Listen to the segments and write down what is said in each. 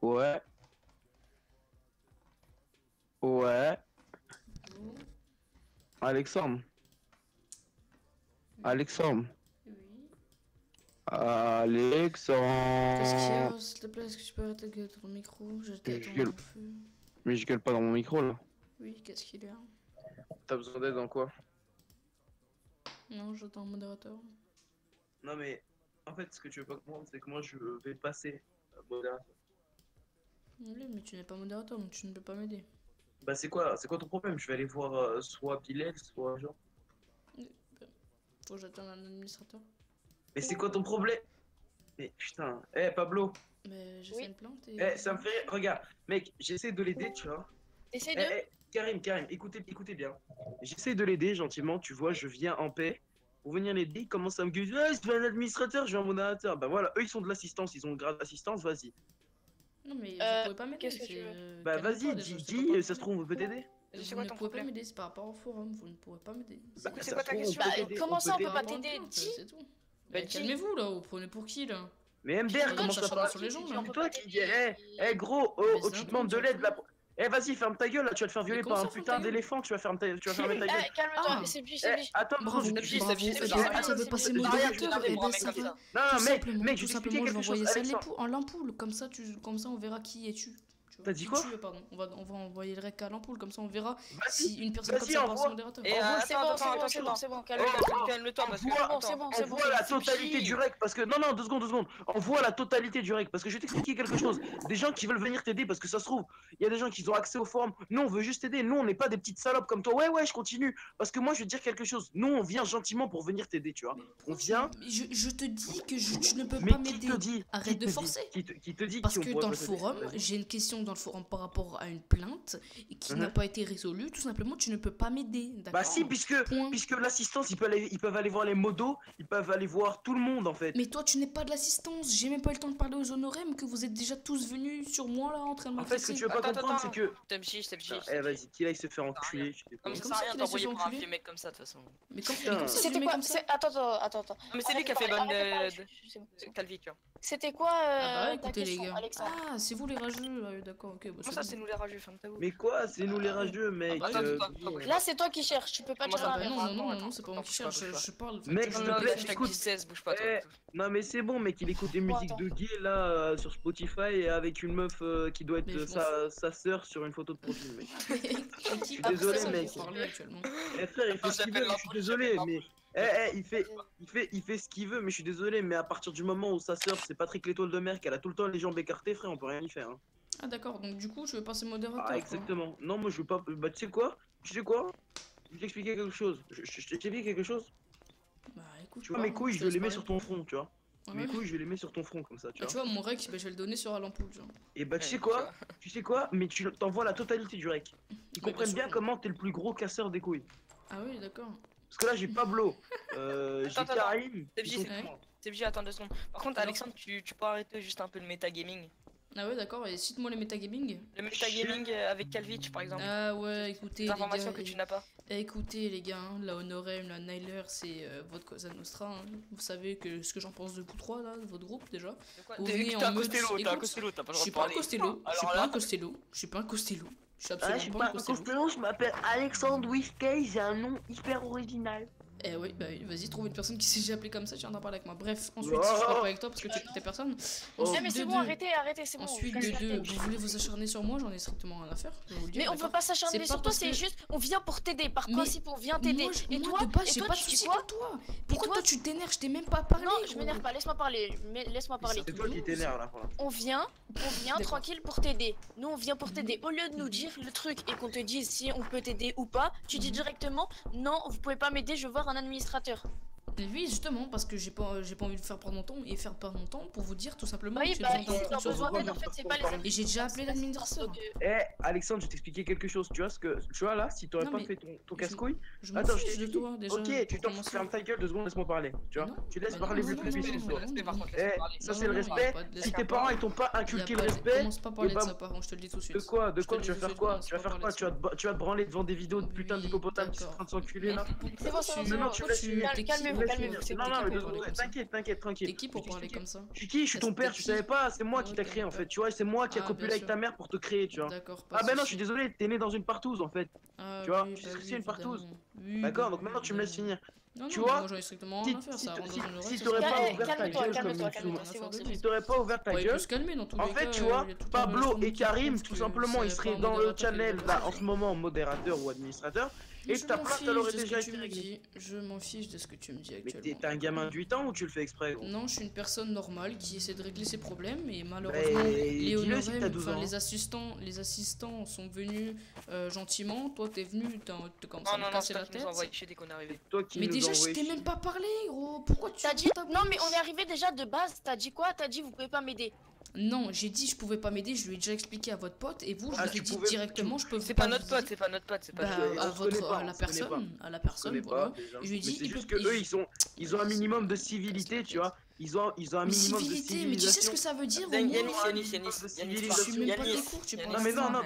Ouais. Ouais. Allô? Alexandre. Oui. Alexandre. Oui. Qu'est-ce qu'il y Alexandre. a, s'il te plaît? Est-ce que tu peux arrêter de gueuler dans ton micro? J'étais à Je gueule. ton feu. Mais je gueule pas dans mon micro là. Oui, qu'est-ce qu'il y a? T'as besoin d'aide dans quoi? Non, j'attends un modérateur. Non mais en fait ce que tu veux pas comprendre c'est que moi je vais passer modérateur. Oui, mais tu n'es pas modérateur, donc tu ne peux pas m'aider. Bah c'est quoi ton problème? Je vais aller voir soit Bilal, soit Jean. Faut que j'attende un administrateur. Mais c'est quoi ton problème? Mais putain, eh Pablo, Mais j'ai Oui. fait une plante et... eh ça me fait rire. Regarde, mec, j'essaie de l'aider, tu vois. Essaye Eh, de. Karim, écoutez bien. J'essaie de l'aider gentiment, tu vois, je viens en paix. Pour venir l'aider, il commence à me gueuler. Ah, je veux un administrateur, je veux un modérateur. Bah voilà, eux ils sont de l'assistance, ils ont le grade d'assistance, vas-y. Non, mais vous pouvez pas m'aider, qu'est-ce que tu c'est... veux Bah calme-toi vas-y, déjà, c'est dis, pas ton ça se problème. trouve, on peut t'aider. C'est Vous quoi ne ton pouvez pas problème? m'aider, c'est par rapport au forum, vous ne pourrez pas m'aider. Bah, C'est ça quoi se ta trouve, question? on peut Bah, t'aider, comment ça, on peut t'aider. pas Par rapport à une t'aider? plante, Dis. c'est tout. Bah, Mais dis. calmez-vous là, vous prenez pour qui là? Mais MDR, Putain, comment tu ça s'acharnes va? sur les gens, C'est là. toi qui dis, eh gros, oh, Mais oh, c'est tu un demandes truc, de l'aide là. directement. Eh vas-y, ferme ta gueule là, tu vas te faire violer comment par un ça, ferme putain ta gueule? d'éléphant, tu vas fermer ta gueule. Eh, calme-toi, Ah. c'est lui, Eh, c'est lui. attends, Bravo, je bravo, suis c'est bravo, bien, vous c'est avez bien. passé C'est modérateur, bien, et ben c'est ça bien. va. Non, Tout mec, simplement, je vais tout t'expliquer simplement, je vais quelque chose, envoyer ça Alexandre. en l'ampoule, comme ça on verra qui est tu. T'as dit Qui quoi? tu es, pardon. On va envoyer le rec à l'ampoule, comme ça on verra Vas-y, si une personne comme vas-y, ça passe envoie. modérateur. Et Envoie, C'est bon, c'est bon, c'est bon, calme-toi, parce que. Envoie la totalité du rec parce que non 2 secondes. Envoie la totalité du rec parce que je vais t'expliquer quelque chose. Des gens qui veulent venir t'aider parce que ça se trouve, il y a des gens qui ont accès au forum. Nous on veut juste t'aider. Nous on n'est pas des petites salopes comme toi. Ouais, je continue parce que moi je vais te dire quelque chose. Nous on vient gentiment pour venir t'aider, tu vois. Mais On pourquoi vient. je te dis que tu ne peux Mais pas qui m'aider. te dit? Arrête de forcer. Qui te dit Parce qui on que pourrait dans pas le t'aider? forum, Vas-y. j'ai une question dans le forum par rapport à une plainte qui n'a pas été résolue. Tout simplement, tu ne peux pas m'aider. Bah D'accord? si, puisque l'assistance, ils peuvent aller voir les modos, ils peuvent aller voir tout le monde en fait. Mais toi, tu n'es pas de l'assistance. J'ai même pas eu le temps de parler aux honorem que vous êtes déjà tous venus sur moi là en train de En me fait, ce que tu veux pas comprendre, c'est que. Eh, vas-y, qu'il aille se faire enculer. je sais pas. Comme Mais ça comment sert à ça rien qu'il a d'envoyer se fait pour un enculer vieux mec comme ça de toute façon. Mais comme Putain. ça, C'était tu quoi? comme ça? Attends. Non mais c'est lui qui a fait bonne C'est bon. Calvi, tu vois. C'était quoi Ah bah ta écoutez les question, gars. Alexandre? Ah, c'est vous les rageux. Ah, d'accord, ok. Bah, Comment ça c'est nous les rageux, ferme ta gueule. Mais quoi, c'est nous les rageux, mec. Ah bah, attends, Là, c'est toi qui cherches, tu peux pas Comment dire ça, Ah bah l'inverse. non, c'est pas moi qui cherche. Je parle. Mec, je s'il te te plaît, plaît, écoute. 16, bouge pas toi. Eh, non mais c'est bon, mec, il écoute des musiques de gay là sur Spotify et avec une meuf qui doit Mais être je sa sœur sur une photo de profil, mec. Je suis désolé, mec. Parler actuellement. Eh frère, il fait ce qu'il veut, mais je suis désolé, mais. Il fait ce qu'il veut, mais je suis désolé, mais à partir du moment où sa sœur c'est Patrick l'étoile de mer, qu'elle a tout le temps les jambes écartées, frère, on peut rien y faire. Hein. Ah d'accord, donc du coup, je vais passer modérateur. Ah, exactement. Non, moi je veux pas. Bah, tu sais quoi? Je vais t'expliquer quelque chose. Je t'explique quelque chose. Bah écoute. Tu vois, mes couilles, je les mets sur ton front, tu vois. Ouais. Mes couilles, je les mets sur ton front, comme ça, tu Ah, vois. tu vois, mon rec, bah, je vais le donner sur à l'ampoule, genre. Et bah, tu sais quoi? Mais tu t'envoies la totalité du rec. Ils Mais comprennent bien bien sûr. comment t'es le plus gros casseur des couilles. Ah oui, d'accord. Parce que là, j'ai Pablo, j'ai Attends, Karim. C'est ils sont obligé, forts. c'est obligé, attends 2 secondes. Par contre, Alors Alexandre, tu peux arrêter juste un peu le metagaming. Ah ouais, d'accord, et cite-moi les metagaming. Le metagaming avec Calvich par exemple. Ah ouais, écoutez, Des les informations gars, que tu n'as pas. écoutez les gars, hein, la Honorem, la Nyler, c'est votre Cosa Nostra. Hein. Vous savez ce que j'en pense de vous trois, là, de votre groupe déjà. De quoi? Vous venez T'as en un meute, Costello, t'as un écoute, Costello, t'as pas Je le droit suis de pas un parler. Costello, je suis Alors pas un là- Costello, je suis pas un Costello. Je suis Ah, je absolument suis pas pas un un Costello. Costello, je m'appelle Alexandre Whiskey, j'ai un nom hyper original. Eh oui, bah oui, vas-y, trouve une personne qui s'est déjà appelée comme ça, tu viens d'en parler avec moi. Bref, ensuite, Oh. je suis pas avec toi parce que tu écoutais personne. Oh. Eh, mais c'est bon, arrêtez, c'est bon. Ensuite, je de vais deux, arrêter. vous voulez vous acharner sur moi, j'en ai strictement rien à faire. Je vais vous le dire, Mais on d'accord. veut pas s'acharner C'est sur pas toi, parce c'est que- juste, on vient pour t'aider. Par Mais principe, on vient t'aider. Moi, Et moi, toi, de base, et j'ai toi, pas de tu dis soucis quoi? avec toi. Pourquoi toi, toi tu t'énerves? Je t'ai même pas parlé. Non, je gros. m'énerve pas, laisse-moi parler. Laisse-moi parler. C'est toi qui t'énerve là, pour l'instant. On vient D'accord. tranquille pour t'aider. Nous, on vient pour t'aider. Au lieu de nous dire le truc et qu'on te dise si on peut t'aider ou pas, tu dis directement non, vous pouvez pas m'aider, je veux voir un administrateur. Mais oui, justement, parce que j'ai pas envie de faire perdre mon temps et faire perdre mon temps pour vous dire tout simplement Oui, que bah, j'ai besoin d'un ils truc ont sur besoin vous. d'aide, en fait, c'est pas les Et j'ai déjà appelé l'administrateur. Eh, Alexandre, je vais t'expliquer quelque chose. Tu vois là, si t'aurais Non, pas mais fait ton je- casse-couille. Je m'en Attends, je fiche de t'explique. toi déjà. Ok, tu t'en Comment ça fermes ta gueule 2 secondes, laisse-moi parler. Tu vois, Non. tu laisses Bah parler non, le non, plus non, puissant non, ce soir. non, non, par non. contre, Eh, laisse parler. ça Non, c'est le non, respect. laisse Si pas tes parler. parents ils t'ont pas inculqué le respect, Commence pas à parler et de bah- ça, par contre, je te le dis tout de suite. de quoi Je te le tu vas dis faire tout de quoi? suite, Tu vas commence faire pas à quoi? parler Tu vas te branler devant des vidéos de Oui, putain d'hippopotames qui sont en train de s'enculer là? C'est bon, Tu- Maintenant, tu laisses finir. t'es qui? Calmez-vous, calmez-vous, c'est Non, bon, non, mais calmez-vous. t'inquiète, tranquille. T'es qui pour Je vais parler t'expliquer. comme ça? Je suis qui? Je suis ton père, tu savais pas? C'est moi qui t'a Ok, créé en d'accord. fait, tu vois, c'est moi qui a Ah, copulé bien avec sûr. ta mère pour te créer, tu vois. D'accord, Ah bah non, je suis désolé, t'es né dans une partouze en fait. Ah, tu vois, oui, tu bah sais ce que oui, c'est une partouze? évidemment. Oui, D'accord, bah donc oui, maintenant tu me laisses évidemment. finir. Non, Tu non, vois, moi j'en ai strictement rien à faire, ça rentre dans une oreille, si ça t'aurais sort pas dans une ouvert ta oreille. gueule Calme-toi, comme calme-toi, une c'est bon, c'est si bon. t'aurais pas ouvert ta Ouais, il gueule, peut se calmer dans tous en les fait, cas, tu vois, il y a tout un Pablo enregistrement et qui Karim, prouve tout que simplement, ils c'est seraient pas un dans le modérateur qui channel va là passer. en ce moment, modérateur ou administrateur, Mais et je ta m'en place, fiche elle aurait de ce déjà que tu été me réglée. dis. Je m'en fiche de ce que tu me dis Mais actuellement. t'es un gamin de 8 ans ou tu le fais exprès, gros? Non, je suis une personne normale qui essaie de régler ses problèmes et Bah, malheureusement les dis-le si t'as honorem, 12 enfin ans. les assistants sont venus gentiment. Toi t'es venu, t'as commencé à Non, me non, casser c'est la toi qui nous tête. as envoyé chier dès qu'on est arrivé. Toi qui Mais nous déjà je envoies t'ai chier. même pas parlé, gros. Pourquoi tu T'as ouvres dit ta non, mais bouche? on est arrivé déjà de base. T'as dit quoi? T'as dit vous pouvez pas m'aider. Non, j'ai dit je pouvais pas m'aider, je lui ai déjà expliqué à votre pote et vous je Ah, vous ai tu dit pouvais- directement je peux C'est pas pas notre vous pote, aider. c'est pas notre pote, c'est pas Bah, notre pote. on se connaît pas, à la on se connaît pas. personne, Je connais voilà. pas, déjà. Je lui ai Mais dit, c'est il juste peut- que il- eux, ils ont un Ouais, minimum c'est de bon. civilité, Casse-toi, tu vois. Ils ont un Mais minimum de civilité, mais tu sais ce civilisation. que ça veut dire au Yanis, moins? Yanis, Yanis, de Yanis, Je civilisation. suis même pas Yanis, tes cours, tu Yanis, parles Non mais non, à non, moi.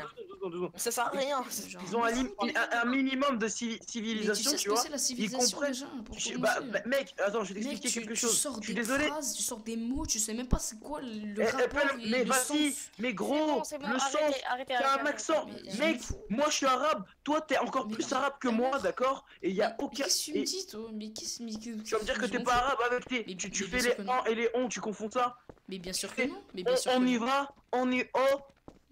deux secondes. Ça sert à rien. Genre, Ils ont un minimum de Mais tu civilisation, sais tu ce que vois. c'est la Ils civilisation comprennent. déjà pour Bah, commencer. mec, attends, je vais Mec, t'expliquer quelque tu chose. sors Je suis des désolé. phrases, tu sors des mots, tu sais même pas c'est quoi le Eh, rapport et mais le vas-y, sens. mais C'est gros, c'est le sens, arrêtez, arrêtez, t'as un arrêtez, accent. arrêtez, Mais je Mec, m'en fous. moi je suis arabe, toi t'es encore Mais plus non, arabe que ta moi, mère. d'accord? Et il y a Mais aucun. qu'est-ce que tu me et dis toi? Mais qu'est-ce mais Tu vas me dire que je t'es m'en pas fous. arabe avec tes. Mais- Tu mais fais bien les sûr que non. en et les on, tu confonds ça? Mais bien sûr que fais- non, mais bien sûr On que y non. va, on est oh.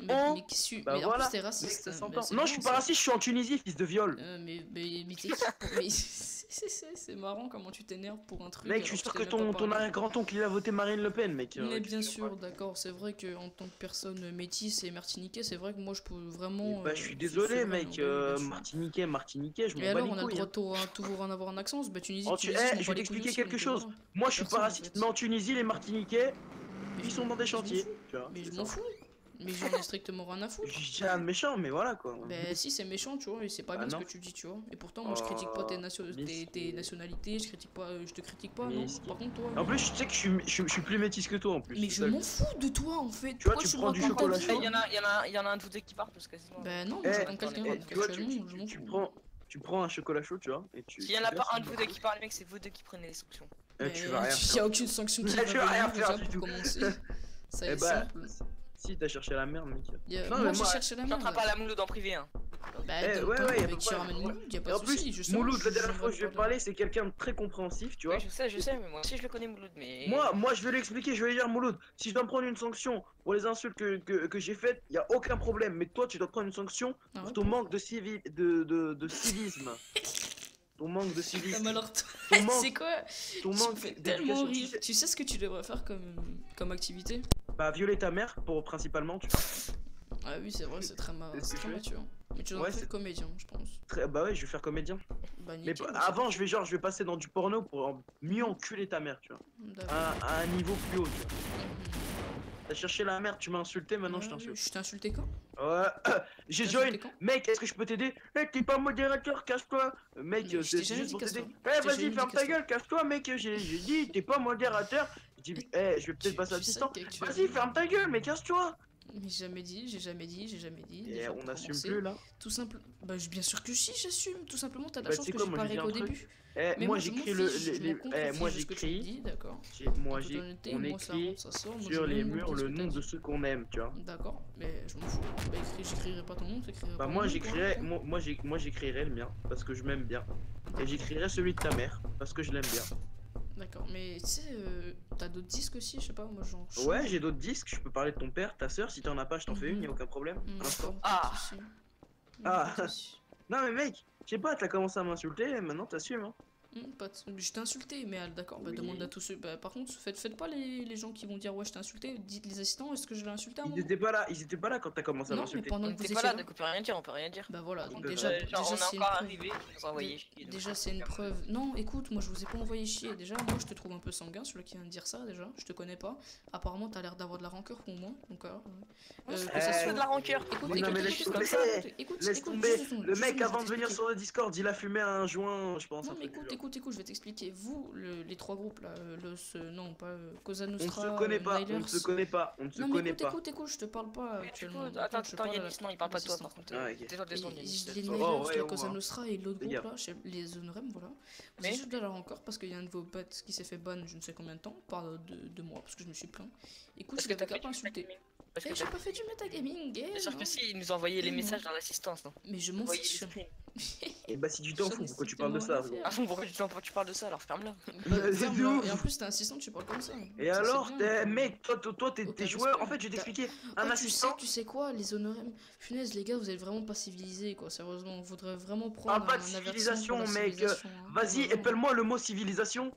Mais qu'est-ce que Bah mais en voilà, plus t'es mec, raciste. ça Bah, s'entend. c'est Non, bien, je suis pas ça. raciste, je suis en Tunisie, fils de viol. Mais t'es qui pour- mais c'est marrant comment tu t'énerves pour un truc. Mec, je suis alors sûr je que t'ai même pas ton parlé. arrière-grand-oncle il a voté Marine Le Pen, mec. Mais tu bien sais sûr, pas. d'accord, c'est vrai que en tant que personne métisse et martiniquais, c'est vrai que moi je peux vraiment. Bah, je suis c'est désolé, vrai, mec. oui, bien sûr. Martiniquais, je m'en Et bats alors, les on a le couilles. droit de toujours en avoir un accent. Bah, Tunisie, Oh, Tunisie, eh, je m'en je bats vais les couilles t'expliquer aussi, quelque donc, chose. voilà. Moi, je suis Personne, pas en raciste, fait. mais en Tunisie, les Martiniquais, Mais ils je sont m'en- dans des mais je m'en chantiers. fous. Tu vois, Mais je c'est m'en ça. fous. Mais j'en ai strictement rien à foutre. Je dis rien de méchant, mais voilà quoi. Bah si c'est méchant tu vois et c'est pas Ah bien ce non. que tu dis tu vois et pourtant moi je critique pas tes nationalités, je critique pas je te critique pas non Miskin. par contre toi En plus, tu sais que je suis plus métis que toi en plus. mais c'est je ça le- m'en fous de toi en fait Tu vois, pourquoi tu tu prends me du racontes ta chocolat vie, chaud. Il y en a un de vous deux qui part parce que sinon. bah non moi Eh, j'attends quelqu'un tu vois, actuellement je m'en tu fous prends un chocolat chaud, tu vois, et tu. S'il y en a tu pas verses un de vous deux qui parle, mec, c'est vous deux qui prenez les instructions. Eh, tu vas rien il y a faire. aucune sanction qui Tu va vas rien venir faire déjà du pour tout. commencer ça Eh est bah, simple si t'as cherché la merde, mec. Non, moi mais j'ai moi- cherché la Je suis en train merde de parler à Mouloud en privé, hein. bah Eh, donc, ouais, hein, ouais, y a mais pas tu de ramènes problème. Mouloud, y a Et pas en de soucis plus, justement Mouloud, la dernière je fois que je lui ai pas de- parlé, c'est quelqu'un de très compréhensif, tu vois. Oui, je sais, mais moi aussi je le connais Mouloud, mais. Moi, je vais lui expliquer, je vais lui dire, Mouloud, si je dois me prendre une sanction pour les insultes que j'ai faites, il y a aucun problème. Mais toi, tu dois prendre une sanction Ah pour ouais, ton manque de civisme. Ton manque de Ah, civisme. mais alors, Ton manque, c'est quoi ton Tu manque me fais d'éducation. tellement rire. Tu sais ce que tu devrais faire comme activité? Bah, violer ta mère, principalement, tu vois. Ah oui, c'est vrai, c'est très, C'est ce que très je fais. mature. Mais tu Ouais, devrais faire c'est- comédien, je pense. Bah ouais, je vais faire comédien. Bah Mais nickel. avant, je vais passer dans du porno pour mieux enculer ta mère, tu vois. D'accord. À un niveau plus haut, tu vois. Mhm. T'as cherché la merde, tu m'as insulté, maintenant je Ah oui, t'insulte. je t'ai insulté quand? Ouais, j'ai T'as join. insulté quand? Mec, est-ce que je peux t'aider? T'es pas modérateur, casse-toi. Mec, Mais je c'est t'ai jamais juste dit pour t'aider. casse-toi. Je t'ai Vas-y, jamais dit ferme ta casse-toi. gueule, casse-toi, mec. J'ai dit, t'es pas modérateur. Je dis, je vais peut-être passer Tu sais assistant. qu'actuellement- Vas-y, ferme ta gueule, mais casse-toi. Mais j'ai jamais dit. Et Déjà, on pour assume commencer. plus là. Tout simple. Bah bien sûr que si, j'assume. Tout simplement, t'as de la Bah, chance tu sais que quoi, j'ai moi, pas j'ai dit réglé au un truc. début. Eh, Mais moi je m'en j'écris fiche, je les m'en contrefiche moi de ce que tu j'écris. dis, d'accord. Moi En toute honnêteté, on moi, ça écrit rentre, ça sort, moi, sur je les m'en murs fous de ce le que t'as nom de dit. ceux qu'on aime, tu vois. D'accord, mais je m'en fous. Bah, j'écrirai pas ton nom, t'écrirais Bah pas moi mon nom, j'écrirais quoi. moi j'écrirais le mien parce que je m'aime bien. Et j'écrirais celui de ta mère parce que je l'aime bien. D'accord, mais tu sais, t'as d'autres disques aussi, je sais pas, moi j'en. Ouais, j'ai d'autres disques, je peux parler de ton père, ta soeur, si t'en as pas, je t'en fais une, y a aucun problème. À l'instant. Ah. Ah. Non mais mec, je sais pas, t'as commencé à m'insulter, maintenant t'assumes hein. Je t'ai insulté, mais d'accord, bah Oui. demande à tous ceux. Bah, par contre, faites pas les gens qui vont dire ouais, je t'ai insulté. Dites les assistants, est-ce que je l'ai insulté à un Ils moment? étaient pas là quand t'as commencé à Non, mais m'insulter. pendant On que vous était étiez pas là, là. donc on peut rien dire, on peut rien dire. Bah voilà, Ils donc peuvent- déjà, Genre, on est c'est une encore preuve. arrivé, ils nous ont envoyé chier. donc Déjà, c'est une preuve. Non, écoute, moi je vous ai pas envoyé chier. Déjà, moi je te trouve un peu sanguin, celui qui vient de dire ça. Déjà, je te connais pas. Apparemment, t'as l'air d'avoir de la rancœur pour moi. Donc, que ça Eh, soit C'est de la rancœur. Écoute, Mais non, mais laisse écoute, tomber. écoute, Laisse écoute, tomber. juste une seconde, Le juste mec une seconde, avant de je vais venir t'expliquer. sur le Discord, il a fumé un joint, je pense. Non, un mais truc du genre. écoute, je vais t'expliquer. Vous, les trois groupes là, non, pas Cosa Nostra, On ne se connaît pas, on ne Nihilers. se connaît pas, on ne se Non, mais connaît écoute, pas. écoute, je te parle pas actuellement. Attends, Je parle à Yanis, non, il parle pas de toi par l'assistant. contre. Ah, ok. Déjà, descends, Et Yanis. les Oh, Nihilers, ouais, la on Cosa voit. Nostra et l'autre Fais groupe gaffe. là, les Honorem, voilà. Vous Mais- êtes juste de la encore parce qu'il y a un de vos potes qui s'est fait ban je ne sais combien de temps, par de moi, parce que je me suis plaint. Écoute, Parce je que l'avais t'as fait pas du insulté. metagaming. Parce Eh, que j'ai t'as- pas fait du metagaming, Bien eh, sûr non. que si, il nous a envoyé les Non. messages dans l'assistance. Non. Mais je m'en Envoyé fiche. les screens. Et bah si tu t'en Ça, fous, mais pourquoi tu c'était parles de mon ça? affaire. Ah bon, pourquoi tu parles de ça alors ferme-la. C'est Ferme-la. ouf. Et en plus, t'es assistant, tu parles comme ça. Et Ça, c'est alors, bien. mec, toi, t'es Aucun joueur. respect. En fait, je vais t'expliquer. Ah, Un assistant. tu sais quoi, les honorem. Punaise, les gars, vous êtes vraiment pas civilisés, quoi. Sérieusement, on voudrait vraiment Ah, prendre pas de un avertissement civilisation, pour la mec. civilisation, hein. Vas-y, Vraiment. épelle-moi le mot civilisation.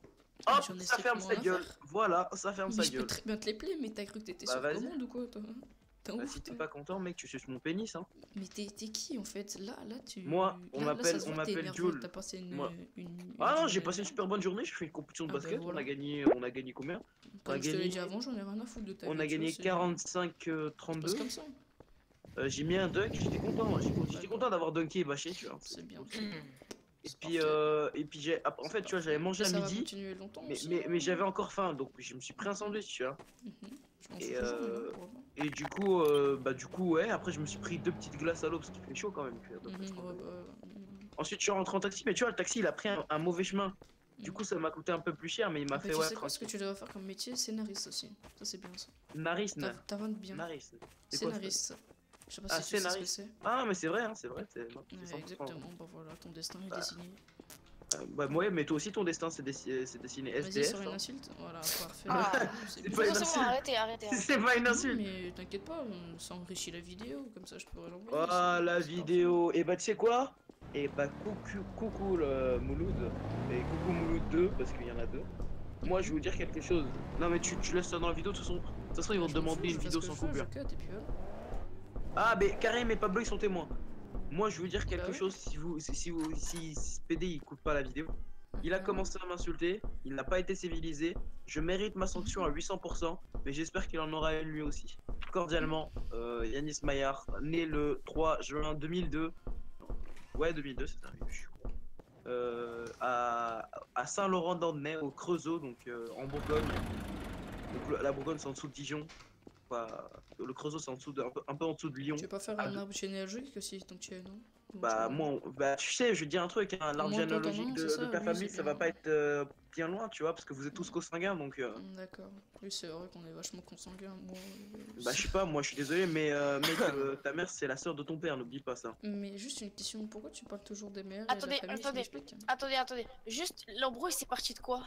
Mais Hop, j'en ai ça ferme strictement sa rien à gueule. faire. Voilà, ça ferme Mais sa je peux gueule. très bien te les plaire, mais t'as cru que t'étais Bah, sur vas-y. commande ou quoi, toi? T'es un Bah, ouf, si t'es toi. pas content, mec, tu suces mon pénis, hein. Mais t'es qui en fait? Là, tu. Moi, on Là, m'appelle- ça se on voit que t'es m'appelle énervé, Jules. T'as passé Moi. une Ah non, journée j'ai passé une là. super bonne journée. Je fais une compétition de Ah, bah, basket. voilà. On a gagné combien? Comme je te gagné- l'ai dit avant, j'en ai rien à foutre de ta On vie, a tu vois, gagné c'est- 45-32. C'est comme ça, J'ai mis un dunk, j'étais content. J'étais D'accord. content d'avoir dunké et bâché, tu vois. c'est bien. Et C'est puis, en fait, tu vois, j'avais mangé à Ça va midi, continuer longtemps aussi, mais j'avais encore faim, donc je me suis pris un sandwich, tu vois. Mhm. Je m'en Et, fous toujours, mais bon, pour moi. Et du coup, ouais, après je me suis pris 2 petites glaces à l'eau parce qu'il fait chaud quand même. Tu vois, donc, Mhm, je crois. ouais, bah, Ensuite, je suis rentré en taxi, mais tu vois, le taxi il a pris un mauvais chemin. Du coup, ça m'a coûté un peu plus cher, mais il m'a bah, fait tu ouais, sais quoi, ce que tranquille. tu dois faire comme métier, scénariste aussi. Ça, c'est bien ça. Naris, T'inventes bien. Naris. C'est quoi, ça? Scénariste. Je sais pas Ah, si tu sais ce que scénariste. c'est. Ah, mais c'est vrai, hein, c'est vrai. C'est Ouais, 100%. exactement, bah voilà, ton destin est Bah, dessiné. Bah, ouais, mais toi aussi, ton destin, c'est dessiné Vas-y, SDF. sur une hein. insulte. Voilà, parfait. Ah. C'est C'est bien. pas une C'est bon, insulte. arrêtez. C'est pas une Non, insulte. mais t'inquiète pas, ça enrichit la vidéo, comme ça je pourrais l'envoyer. Ah, c'est- la c'est vidéo. Et bah, tu sais quoi? Et bah, coucou le Mouloud. Et coucou Mouloud 2, parce qu'il y en a 2. Moi, je vais vous dire quelque chose. Non, mais tu laisses ça dans la vidéo, de toute façon, ils vont te Je m'en demander fous, une je fais vidéo ce que sans je veux, coupure. je cut, et puis voilà. Ah, mais Karim et Pablo, ils sont témoins. Moi, je vais vous dire quelque Bah oui. chose. Si PD il coupe pas la vidéo, il a Mhm. commencé à m'insulter, il n'a pas été civilisé. Je mérite ma sanction à 800%, mais j'espère qu'il en aura une lui aussi. Cordialement, Yanis Maillard, né le 3 juin 2002. Ouais, 2002, c'est ça. Je suis con. À Saint-Laurent-d'Andernay, au Creusot, donc en Bourgogne. Donc, la Bourgogne, c'est en dessous de Dijon. Enfin, le Creusot, c'est en dessous un peu en dessous de Lyon. Tu veux pas faire Ah, un arbre généalogique aussi tant que tu es, non? Ou Bah, ça va? moi, bah, tu sais, je vais te dire un truc, hein, l'arbre Moi, toi, t'en as généalogique un, de c'est ça, ta oui, famille, c'est ça va bien. pas être bien loin, tu vois, parce que vous êtes tous consanguins, donc. D'accord. Oui, c'est vrai qu'on est vachement consanguins. Moi, Bah, je sais pas, moi, je suis désolé, mais mec, ta mère, c'est la sœur de ton père, n'oublie pas ça. Mais juste une question, pourquoi tu parles toujours des mères Attendez, et de la famille, tu attendez. m'expliques? Attendez. Juste, l'embrouille, c'est parti de quoi?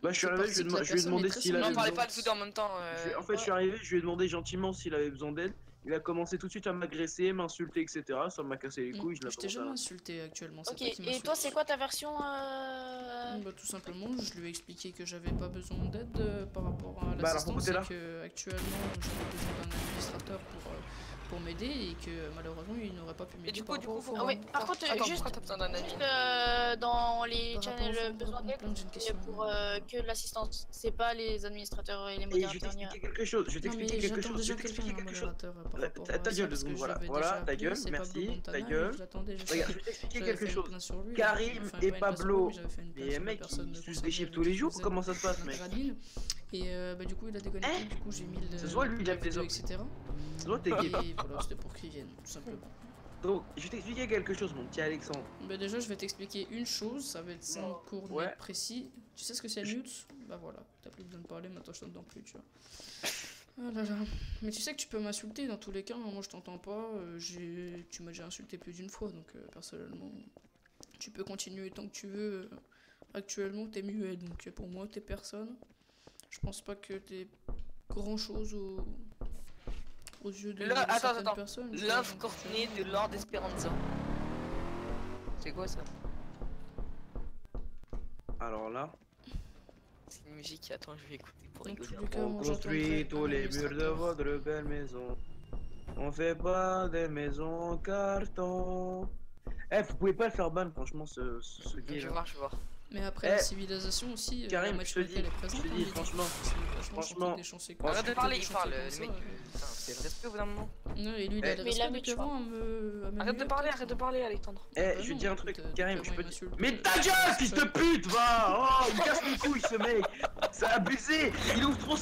Bah, je suis C'est arrivé, parti je que lui la ai personne demandé est très s'il avait Non, sensible. parlez besoin. pas de tout en même temps. En fait, je suis arrivé, je lui ai demandé gentiment s'il avait besoin d'aide. Il a commencé tout de suite à m'agresser, m'insulter, etc. Ça m'a cassé les couilles, je l'ai Je t'ai jamais commencé insulté actuellement, c'est Ok, toi qui et m'insultes. toi, c'est quoi ta version Bah, tout simplement, je lui ai expliqué que j'avais pas besoin d'aide par rapport à Bah, alors, pourquoi l'assistance t'es et là que actuellement j'avais besoin d'un administrateur pour m'aider et que malheureusement il n'aurait pas pu Et m'aider du coup, par rapport au Ah forum. ouais, par contre, Attends, juste pourquoi t'as besoin d'un avis dans les Par rapport au channels forum, besoin d'aide, j'ai une c'est question. pour que l'assistance, c'est pas les administrateurs et les Et je vais modérateurs. t'expliquer quelque chose, je vais Non mais t'expliquer quelque j'attends chose, je déjà vais quelqu'un, t'expliquer un quelque chose. modérateur par Ta- rapport ta à gueule, ça, deux parce que secondes, je voilà. l'avais Voilà, déjà ta appelé, gueule, c'est merci, Pablo ta Montana, gueule. et je l'attendais, je Regarde, je vais t'expliquer j'avais fait quelque une chose. plainte sur lui, Karim enfin, et pas une plainte sur Pablo, lui, j'avais fait une plainte mais sur la mec, personne ils sucent concernée des chips avec tous les qui jours, faisait comment ça se passe, mec? admin. Et bah du coup il a déconnecté, Hein? du coup j'ai mis le Ça se voit, lui, il aime les vidéo, hommes. etc. Ça doit t'es Et gay. voilà, c'était pour qu'ils viennent, tout simplement. Donc, je vais t'expliquer quelque chose, mon petit Alexandre. Bah déjà je vais t'expliquer une chose, ça va être simple, court, net, Ouais. précis. Tu sais ce que c'est le mute? Bah voilà, t'as plus besoin de parler, maintenant je t'entends plus, tu vois. Ah là là. Mais tu sais que tu peux m'insulter dans tous les cas, moi je t'entends pas, tu m'as déjà insulté plus d'une fois, donc personnellement, tu peux continuer tant que tu veux. Actuellement t'es muet, donc pour moi t'es personne. Je pense pas que t'es grand chose aux yeux de certaines Attends. personnes. Love Courtney de Lord Esperanza. C'est quoi ça? Alors là, C'est une musique, attends, je vais écouter pour Dans rigoler. tous les cas, on moi, construit j'attendrai tous un les murs de administrateur. votre belle maison. On fait pas des maisons en carton. Eh, vous pouvez pas le faire ban, franchement, ce Je gay vais là. voir, je vais voir. Mais après Eh, la civilisation aussi, Karim, la je te maturité dis, elle est présente. je te dis, hein, franchement, c'est vachement franchement, chanter des chansons Arrête de chanter parler, des il chansons parle, comme le ça, mec. le respect au bout d'un moment. Non, et lui, il a le Mais il a respect mis, depuis tu vois. avant à me Arrête de huer, parler, peut-être. arrête de parler, Alexandre. Eh, Bah je vais te non, dire un truc, écoute, Karim, comment je peux il te... m'insulte, Mais ta gueule, fils de pute, va. Oh, il casse les couilles, ce mec. C'est abusé. Il ouvre trop